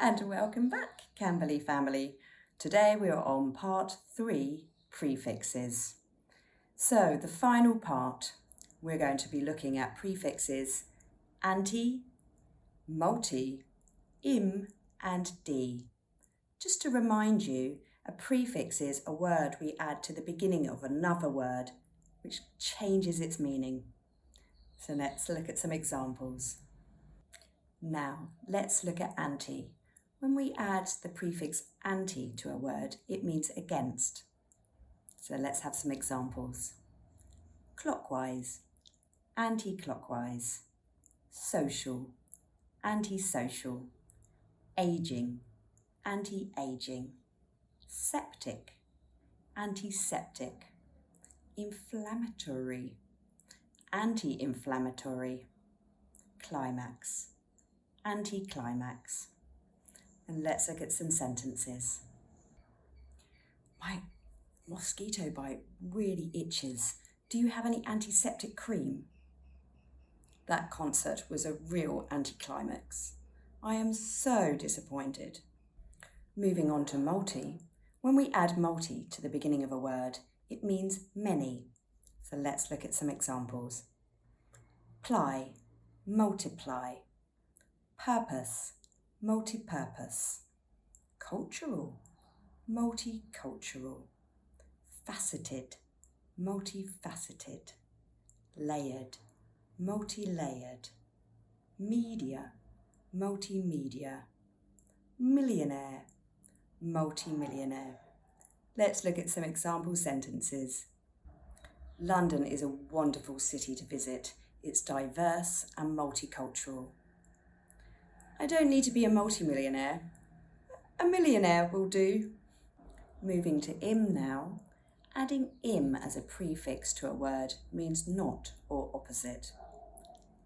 And welcome back, Camberley family. Today we are on part 3, prefixes. So the final part, we're going to be looking at prefixes anti, multi, im and di. Just to remind you, a prefix is a word we add to the beginning of another word which changes its meaning. So let's look at some examples. Now, let's look at anti. When we add the prefix anti to a word, it means against. So let's have some examples. Clockwise, anti-clockwise. Social, anti-social. Aging, anti-aging. Septic, antiseptic. Inflammatory, anti-inflammatory. Climax, anticlimax. And let's look at some sentences. My mosquito bite really itches. Do you have any antiseptic cream? That concert was a real anticlimax. I am so disappointed. Moving on to multi. When we add multi to the beginning of a word, it means many. So let's look at some examples. Ply, multiply. Purpose, multipurpose. Cultural, multicultural. Faceted, multifaceted. Layered, multi-layered. Media, multimedia. Millionaire, multi-millionaire. Let's look at some example sentences. London is a wonderful city to visit. It's diverse and multicultural. I don't need to be a multi-millionaire. A millionaire will do. Moving to im now. Adding im as a prefix to a word means not or opposite.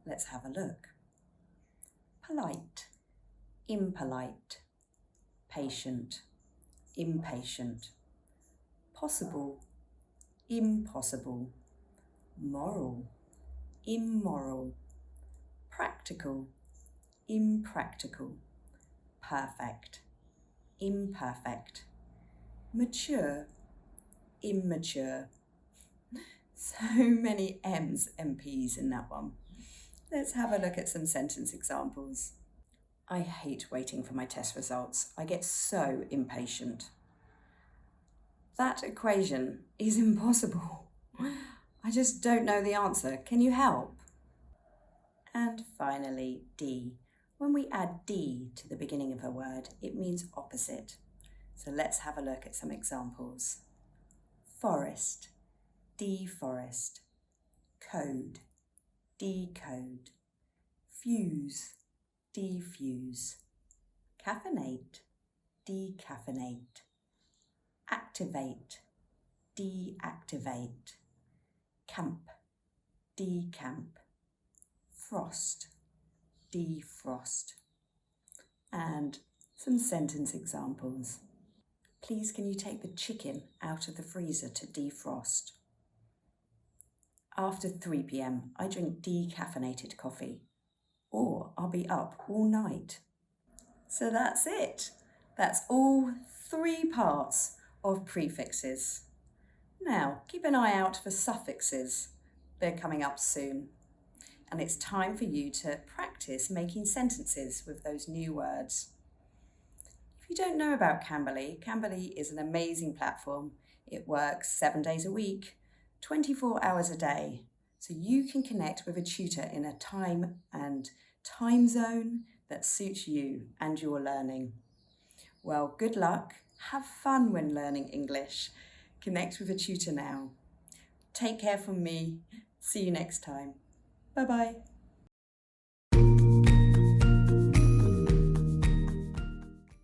Let's have a look. Polite, impolite. Patient, impatient. Possible, impossible. Moral, immoral. Practical, impractical. Perfect, imperfect. Mature, immature. So many M's and P's in that one. Let's have a look at some sentence examples. I hate waiting for my test results. I get so impatient. That equation is impossible. I just don't know the answer. Can you help? And finally, D. When we add D to the beginning of a word, it means opposite. So let's have a look at some examples. Forest, deforest. Code, decode. Fuse, defuse. Caffeinate, decaffeinate. Activate, deactivate. Camp, decamp. Frost, defrost. And some sentence examples. Please can you take the chicken out of the freezer to defrost? After 3 p.m, I drink decaffeinated coffee, or I'll be up all night. So that's it. That's all 3 parts of prefixes. Now, keep an eye out for suffixes. They're coming up soon. And it's time for you to practice making sentences with those new words. If you don't know about Camberley, Camberley is an amazing platform. It works 7 days a week, 24 hours a day. So you can connect with a tutor in a time and time zone that suits you and your learning. Well, good luck. Have fun when learning English. Connect with a tutor now. Take care from me. See you next time. Bye-bye.